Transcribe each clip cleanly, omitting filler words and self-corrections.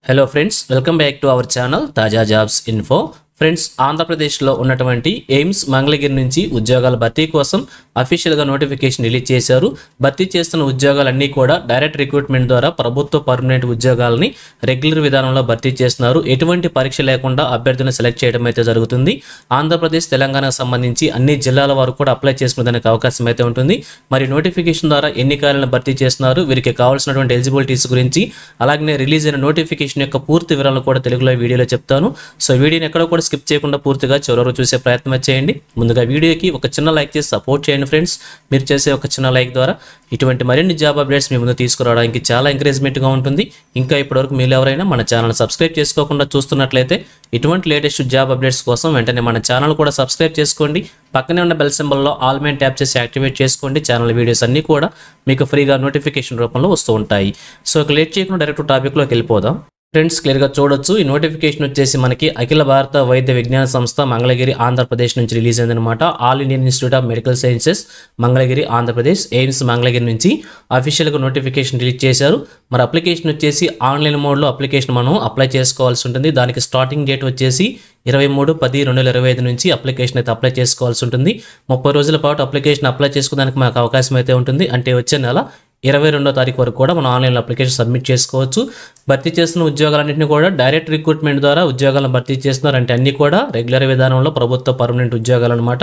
Hello friends, welcome back to our channel తాజా jobs info. Friends, ఆంధ్రప్రదేశ్లో ఉన్నటువంటి AIIMS Mangalagiri నుంచి ఉద్యోగాల భర్తీ కోసం అఫీషియల్గా నోటిఫికేషన్ రిలీజ్ చేశారు. భర్తీ చేస్తున్న ఉద్యోగాలన్నీ కూడా డైరెక్ట్ రిక్రూట్మెంట్ ద్వారా ప్రభుత్వ పర్మనెంట్ ఉద్యోగాలని రెగ్యులర్ విధానంలో భర్తీ చేస్తున్నారు. ఎటువంటి పరీక్ష లేకుండా అభ్యర్థులను సెలెక్ట్ చేయడం అయితే జరుగుతుంది. ఆంధ్రప్రదేశ్, తెలంగాణకు సంబంధించి అన్ని జిల్లాల వారు కూడా అప్లై చేసుకునేదానికి అవకాశం అయితే ఉంటుంది. మరి నోటిఫికేషన్ ద్వారా ఎన్ని ఖాళీలను భర్తీ చేస్తున్నారు, వీరికి కావాల్సినటువంటి ఎలిజిబిలిటీస్ గురించి, అలాగే రిలీజ్ అయిన నోటిఫికేషన్ యొక్క పూర్తి వివరాలు కూడా తెలుగులో వీడియోలో చెప్తాను. సో వీడియోని ఎక్కడ కూడా స్కిప్ చేయకుండా పూర్తిగా చివరి చూసే ప్రయత్నం చేయండి. ముందుగా వీడియోకి ఒక చిన్న లైక్ చేసి సపోర్ట్ చేయండి ఫ్రెండ్స్. మీరు చేసే ఒక చిన్న లైక్ ద్వారా ఇటువంటి మరిన్ని జాబ్ అప్డేట్స్ మీ ముందు తీసుకురావడానికి చాలా ఎంకరేజ్మెంట్గా ఉంటుంది. ఇంకా ఇప్పటివరకు మీరు ఎవరైనా మన ఛానల్ సబ్స్క్రైబ్ చేసుకోకుండా చూస్తున్నట్లయితే ఇటువంటి లేటెస్ట్ జాబ్ అప్డేట్స్ కోసం వెంటనే మన ఛానల్ కూడా సబ్స్క్రైబ్ చేసుకోండి. పక్కనే ఉన్న బెల్ సింబల్లో ఆల్ మెయిన్ ట్యాప్ చేసి యాక్టివేట్ చేసుకోండి. ఛానల్ వీడియోస్ అన్నీ కూడా మీకు ఫ్రీగా నోటిఫికేషన్ రూపంలో వస్తూ ఉంటాయి. సో ఇక లేట్ చేయకుండా డైరెక్ట్ టాపిక్లోకి వెళ్ళిపోదాం. ఫ్రెండ్స్, క్లియర్గా చూడొచ్చు. ఈ నోటిఫికేషన్ వచ్చేసి మనకి అఖిల భారత వైద్య విజ్ఞాన సంస్థ మంగళగిరి ఆంధ్రప్రదేశ్ నుంచి రిలీజ్ అయిందనమాట. All Indian institute of medical sciences Mangalagiri Andhra Pradesh AIIMS Mangalagiri నుంచి అఫీషియల్గా నోటిఫికేషన్ రిలీజ్ చేశారు. మరి అప్లికేషన్ వచ్చేసి ఆన్లైన్ మోడ్లో అప్లికేషన్ మనం అప్లై చేసుకోవాల్సి ఉంటుంది. దానికి స్టార్టింగ్ డేట్ వచ్చేసి 23/10/2025 నుంచి అప్లికేషన్ అయితే అప్లై చేసుకోవాల్సి ఉంటుంది. 30 రోజుల పాటు అప్లికేషన్ అప్లై చేసుకోవడానికి మనకు అవకాశం అయితే ఉంటుంది. అంటే వచ్చే నెల 22వ తారీఖు వరకు కూడా మనం ఆన్లైన్లో అప్లికేషన్ సబ్మిట్ చేసుకోవచ్చు. భర్తీ చేస్తున్న ఉద్యోగాలన్నింటినీ కూడా డైరెక్ట్ రిక్రూట్మెంట్ ద్వారా ఉద్యోగాలను భర్తీ చేస్తున్నారు. అంటే అన్ని కూడా రెగ్యులర్ విధానంలో ప్రభుత్వ పర్మనెంట్ ఉద్యోగాలు అనమాట.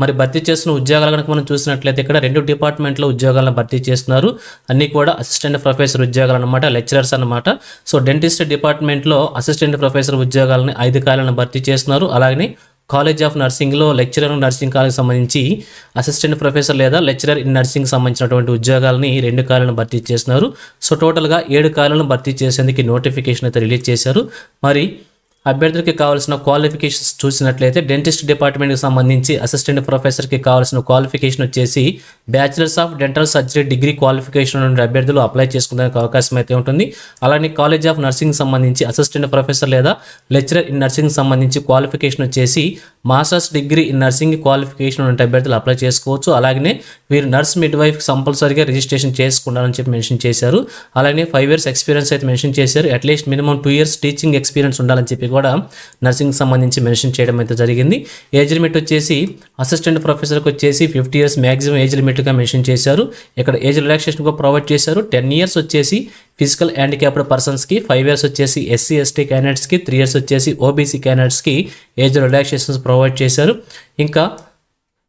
మరి భర్తీ చేస్తున్న ఉద్యోగాలు కనుక మనం చూసినట్లయితే ఇక్కడ 2 డిపార్ట్మెంట్లో ఉద్యోగాలను భర్తీ చేస్తున్నారు. అన్ని కూడా అసిస్టెంట్ ప్రొఫెసర్ ఉద్యోగాలు అనమాట, లెక్చరర్స్ అనమాట. సో డెంటిస్ట్ డిపార్ట్మెంట్లో అసిస్టెంట్ ప్రొఫెసర్ ఉద్యోగాలని 5 ఖాళీలను భర్తీ చేస్తున్నారు. అలాగే కాలేజ్ ఆఫ్ నర్సింగ్లో లెక్చరర్ నర్సింగ్ కాలేజ్కి సంబంధించి అసిస్టెంట్ ప్రొఫెసర్ లేదా లెక్చరర్ ఇన్ నర్సింగ్ సంబంధించినటువంటి ఉద్యోగాలని 2 ఖాళీలను భర్తీ చేస్తున్నారు. సో టోటల్గా 7 ఖాళీలను భర్తీ చేసేందుకు నోటిఫికేషన్ అయితే రిలీజ్ చేశారు. మరి అభ్యర్థులకి కావాల్సిన క్వాలిఫికేషన్స్ చూసినట్లయితే డెంటిస్ట్ డిపార్ట్మెంట్కి సంబంధించి అసిస్టెంట్ ప్రొఫెసర్కి కావాల్సిన క్వాలిఫికేషన్ వచ్చేసి bachelors of dental surgery degree qualification నుండి అభ్యర్థులు అప్లై చేసుకునేందుకు అవకాశం అయితే ఉంటుంది. అలానే కాలేజ్ ఆఫ్ నర్సింగ్ సంబంధించి అసిస్టెంట్ ప్రొఫెసర్ లేదా లెక్చరర్ ఇన్ నర్సింగ్ సంబంధించి క్వాలిఫికేషన్ వచ్చేసి masters degree in nursing qualification ఉంటే అభ్యర్థులు అప్లై చేసుకోవచ్చు. అలాగే వీరు నర్స్ మిడ్ వైఫ్ కంపల్సరీగా రిజిస్ట్రేషన్ చేసుకుంటారని చెప్పి మెన్షన్ చేశారు. అలాగే 5 years ఎక్స్పీరియన్స్ అయితే మెన్షన్ చేశారు. At least minimum 2 years teaching experience ఉండాలని చెప్పి కూడా నర్సింగ్ సంబంధించి మెన్షన్ చేయడం అయితే జరిగింది. ఏజ్ లిమిట్ వచ్చేసి అసిస్టెంట్ ప్రొఫెసర్కి వచ్చేసి 50 years మ్యాక్సిమం ఏజ్ లిమిట్గా మెన్షన్ చేశారు. ఇక్కడ ఏజ్ రిలాక్సేషన్ కూడా ప్రొవైడ్ చేశారు. 10 years వచ్చేసి ఫిజికల్ హ్యాండిక్యాప్డ్ పర్సన్స్కి, 5 years వచ్చేసి SC ST క్యాండిడేట్స్కి, 3 years వచ్చేసి OBC క్యాండిడేట్స్కి ఏజ్ రిలాక్సేషన్స్ ప్రొవైడ్ చేశారు. ఇంకా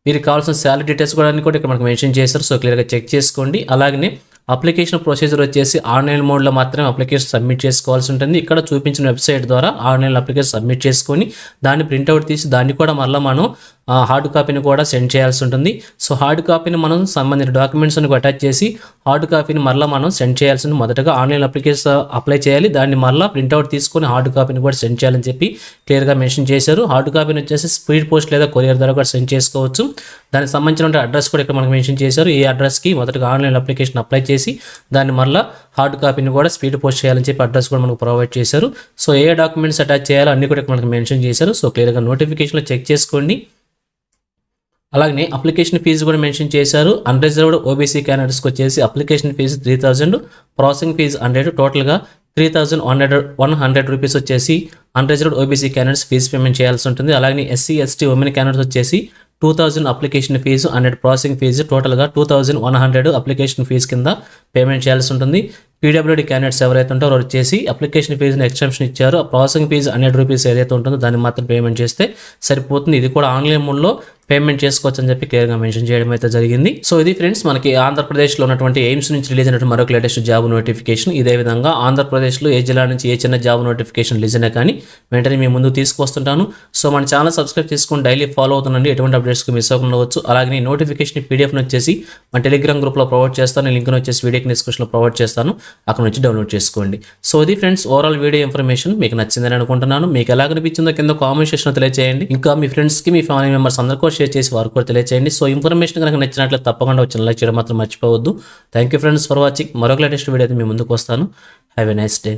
వీరికి కావాల్సిన శాలరీ డీటెయిల్స్ కూడా ఇక్కడ మనకు మెన్షన్ చేశారు. సో క్లియర్గా చెక్ చేసుకోండి. అలాగే అప్లికేషన్ ప్రొసీజర్ వచ్చేసి ఆన్లైన్ మోడ్లో మాత్రమే అప్లికేషన్ సబ్మిట్ చేసుకోవాల్సి ఉంటుంది. ఇక్కడ చూపించిన వెబ్సైట్ ద్వారా ఆన్లైన్ అప్లికేషన్ సబ్మిట్ చేసుకొని దాన్ని ప్రింట్అవుట్ తీసి దాన్ని కూడా మళ్ళీ మనం హార్డ్ కాపీని కూడా సెండ్ చేయాల్సి ఉంటుంది. సో హార్డ్ కాపీని మనం సంబంధించిన డాక్యుమెంట్స్ అటాచ్ చేసి హార్డ్ కాపీని మళ్ళీ మనం సెండ్ చేయాల్సి ఉంటుంది. మొదటగా ఆన్లైన్ అప్లికేషన్ అప్లై చేయాలి, దాన్ని మళ్ళీ ప్రింట్అవుట్ తీసుకొని హార్డ్ కాపీని కూడా సెండ్ చేయాలని చెప్పి క్లియర్గా మెన్షన్ చేశారు. హార్డ్ కాపీని వచ్చేసి స్పీడ్ పోస్ట్ లేదా కొరియర్ ద్వారా కూడా సెండ్ చేసుకోవచ్చు. దానికి సంబంధించిన అడ్రస్ కూడా ఇక్కడ మనకు మెన్షన్ చేశారు. ఈ అడ్రస్కి మొదటగా ఆన్లైన్ అప్లికేషన్ అప్లై చేసి దాన్ని మళ్ళీ హార్డ్ కాపీని కూడా స్పీడ్ పోస్ట్ చేయాలని చెప్పి అడ్రస్ కూడా మనకు ప్రొవైడ్ చేశారు. సో ఏ డాక్యుమెంట్స్ అటాచ్ చేయాలో అన్ని కూడా మనకు మెన్షన్ చేశారు. సో క్లియర్గా నోటిఫికేషన్లో చెక్ చేసుకోండి. అలాగే అప్లికేషన్ ఫీజు కూడా మెన్షన్ చేశారు. అన్రిజర్వ్డ్ OBC క్యాండిడేట్స్కి వచ్చేసి అప్లికేషన్ ఫీజు 3000, ప్రాసెసింగ్ ఫీజు 100, టోటల్గా 3100 రూపీస్ వచ్చేసి unreserved OBC candidates fees payment చేయాల్సి ఉంటుంది. అలాగే SC ST ఉమెన్ క్యాండిడేట్స్ వచ్చేసి 2000 అప్లికేషన్ ఫీజు, 100 ప్రాసెసింగ్ ఫీజు, టోటల్గా 2100 అప్లికేషన్ ఫీజు కింద పేమెంట్ చేయాల్సి ఉంటుంది. PWD క్యాండిడేట్స్ ఎవరైతే ఉంటారో వచ్చేసి అప్లికేషన్ ఫీజుని ఎక్స్టెన్షన్ ఇచ్చారు. ఆ ప్రాసెసింగ్ ఫీజు 100 రూపీస్ ఏదైతే ఉంటుందో దాన్ని మాత్రం పేమెంట్ చేస్తే సరిపోతుంది. ఇది కూడా ఆన్లైన్ మోడ్లో పేమెంట్ చేసుకోవచ్చు అని చెప్పి క్లియర్గా మెన్షన్ చేయడం అయితే జరిగింది. సో ఇది ఫ్రెండ్స్ మనకి ఆంధ్రప్రదేశ్లో ఉన్నటువంటి ఎయిమ్స్ నుంచి రిలీజ్ అయినటువంటి మరొక లేటెస్ట్ జాబ్ నోటిఫికేషన్. ఇదే విధంగా ఆంధ్రప్రదేశ్లో ఏ జిల్లా నుంచి ఏ చిన్న జాబ్ నోటిఫికేషన్ రిలీజ్ అయినా కానీ వెంటనే మీ ముందు తీసుకొస్తుంటాను. సో మన ఛానల్ సబ్స్క్రైబ్ చేసుకొని డైలీ ఫాలో అవుతుండండి. ఎటువంటి అప్డేట్స్కి మిస్ అవ్వకుండా వచ్చు. అలాగే నోటిఫికేషన్ PDF వచ్చేసి మన టెలిగ్రామ్ గ్రూప్లో ప్రొవైడ్ చేస్తాను. లింక్ను వచ్చేసి వీడియోకి డిస్క్రిప్షన్లో ప్రొవైడ్ చేస్తాను, అక్కడ నుంచి డౌన్లోడ్ చేసుకోండి. సో ఇది ఫ్రెండ్స్ ఓవరాల్ వీడియో ఇన్ఫర్మేషన్ మీకు నచ్చిందని అనుకుంటున్నాను. మీకు ఎలా అనిపించిందో కింద కామెంట్ సెక్షన్లో తెలియజేయండి. ఇంకా మీ ఫ్రెండ్స్కి, మీ ఫ్యామిలీ మెంబర్స్ అందరికీ షేర్ చేసి వారు కూడా తెలియజేయండి. సో ఇన్ఫర్మేషన్ కనుక నచ్చినట్లయితే తప్పకుండా వచ్చి లైక్ చేయడం మాత్రం మర్చిపోవద్దు. Thank you friends for watching. మరొక లేటెస్ట్ వీడియో అయితే మీ ముందుకు వస్తాను. Have a nice day.